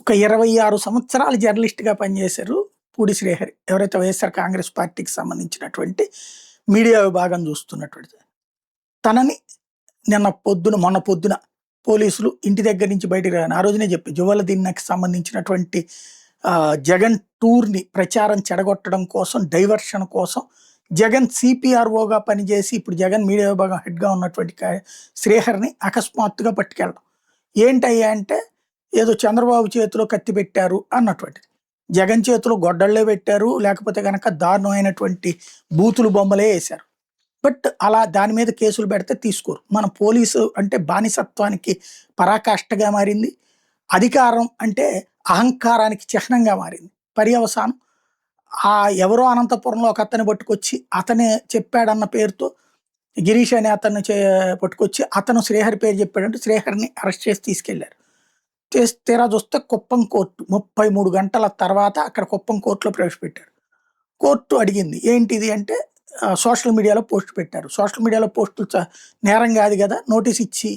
ఒక 26 సంవత్సరాలు జర్నలిస్ట్‌గా పనిచేశారు పూడి శ్రీహరి. ఎవరైతే వైఎస్ఆర్ కాంగ్రెస్ పార్టీకి సంబంధించినటువంటి మీడియా విభాగం చూస్తున్నటువంటిది. తనని మొన్న పొద్దున పోలీసులు ఇంటి దగ్గర నుంచి బయటికి రాగానే ఆ రోజునే చెప్పి జువ్వల దిన్నకి సంబంధించినటువంటి జగన్ టూర్‌ని ప్రచారం చెడగొట్టడం కోసం, డైవర్షన్ కోసం జగన్ సీపీఆర్ఓగా పనిచేసి ఇప్పుడు జగన్ మీడియా విభాగం హెడ్‌గా ఉన్నటువంటి శ్రీహరిని అకస్మాత్తుగా పట్టుకెళ్ళడం. ఏంటయ్యా అంటే ఏదో చంద్రబాబు చేతిలో కత్తి పెట్టారు అన్నటువంటిది. జగన్ చేతిలో గొడ్డళ్ళే పెట్టారు. లేకపోతే గనక దారుణమైనటువంటి బూతులు బొమ్మలే ఏశారు. బట్ అలా దాని మీద కేసులు పెడితే తీసుకోరు. మన పోలీసు అంటే బానిసత్వానికి పరాకాష్ఠగా మారింది. అధికారం అంటే అహంకారానికి చిహ్నంగా మారింది. పర్యవసానం ఎవరో అనంతపురంలో ఒక అతన్ని పట్టుకొచ్చి అతనే చెప్పాడన్న పేరుతో గిరీష్ అనే అతన్ని పట్టుకొచ్చి అతను శ్రీహరి పేరు చెప్పాడంటే శ్రీహరిని అరెస్ట్ చేసి తీసుకెళ్లారు. తీరా చూస్తే కుప్పం కోర్టు 33 గంటల తర్వాత అక్కడ కుప్పం కోర్టులో ప్రవేశపెట్టారు. కోర్టు అడిగింది ఏంటిది అంటే సోషల్ మీడియాలో పోస్ట్ పెట్టారు. సోషల్ మీడియాలో పోస్టులు నేరం కాదు కదా, నోటీస్ ఇచ్చి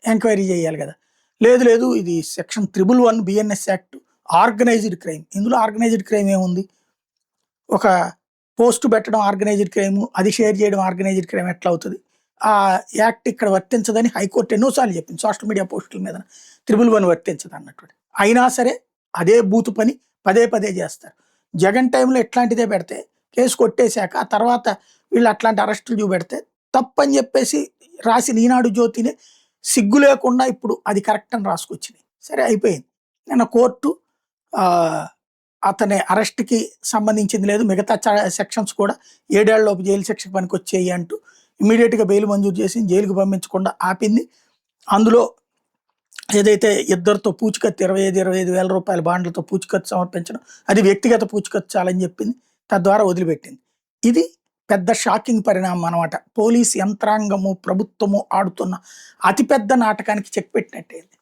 ఎంక్వైరీ చేయాలి కదా. లేదు లేదు, ఇది section 111 BNS act organised crime. ఇందులో ఆర్గనైజ్డ్ క్రైమ్ ఏముంది? ఒక పోస్ట్ పెట్టడం ఆర్గనైజ్డ్ క్రైమ్, అది షేర్ చేయడం ఆర్గనైజ్డ్ క్రైమ్ ఎట్లా అవుతుంది? ఆ యాక్ట్ ఇక్కడ వర్తించదని హైకోర్టు ఎన్నోసార్లు చెప్పింది. సోషల్ మీడియా పోస్టుల మీద 111 వర్తించదు అన్నట్టు. అయినా సరే అదే బూతు పని పదే పదే చేస్తారు. జగన్ టైంలో ఎట్లాంటిదే పెడితే కేసు కొట్టేశాక ఆ తర్వాత వీళ్ళు అట్లాంటి అరెస్టులు చూపెడితే తప్పని చెప్పేసి రాసిన ఈనాడు జ్యోతిని సిగ్గు లేకుండా ఇప్పుడు అది కరెక్ట్ అని రాసుకొచ్చింది. సరే అయిపోయింది. నిన్న కోర్టు అతని అరెస్ట్కి సంబంధించింది లేదు, మిగతా సెక్షన్స్ కూడా 7 ఏళ్లలోపు జైలు శిక్షకు పనికొచ్చేయి అంటూ ఇమీడియట్గా బెయిల్ మంజూరు చేసి జైలుకు పంపించకుండా ఆపింది. అందులో ఏదైతే ఇద్దరితో పూచికత్తు 25 వేల రూపాయల బాండ్లతో పూచికత్తు సమర్పించడం, అది వ్యక్తిగత పూచికత్తు చాలని చెప్పింది. తద్వారా వదిలిపెట్టింది. ఇది పెద్ద షాకింగ్ పరిణామం అనమాట. పోలీస్ యంత్రాంగము ప్రభుత్వము ఆడుతున్న అతిపెద్ద నాటకానికి చెక్ పెట్టినట్టయింది.